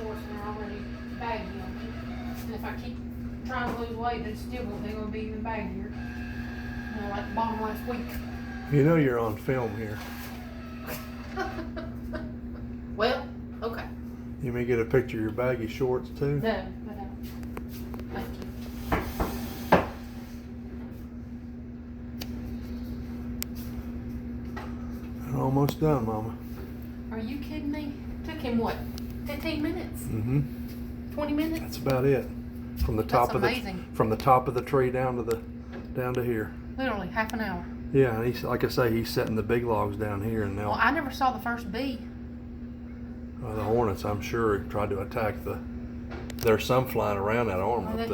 shorts and they're already baggy on me. And if I keep trying to lose weight, they're gonna be even baggier. You know, like the bottom last week. You know you're on film here. Well, okay. You may get a picture of your baggy shorts too. No, I don't. Thank you. They're almost done, Mama. Are you kidding me? Took him what? 15 minutes? Mm-hmm. 20 minutes? That's about it. From the top of amazing. from the top of the tree down to here. Literally half an hour. Yeah, and he's like I say, he's setting the big logs down here, and now Well, I never saw the first bee. the hornets, I'm sure, tried to attack the. There's some flying around that arm Well, up they there.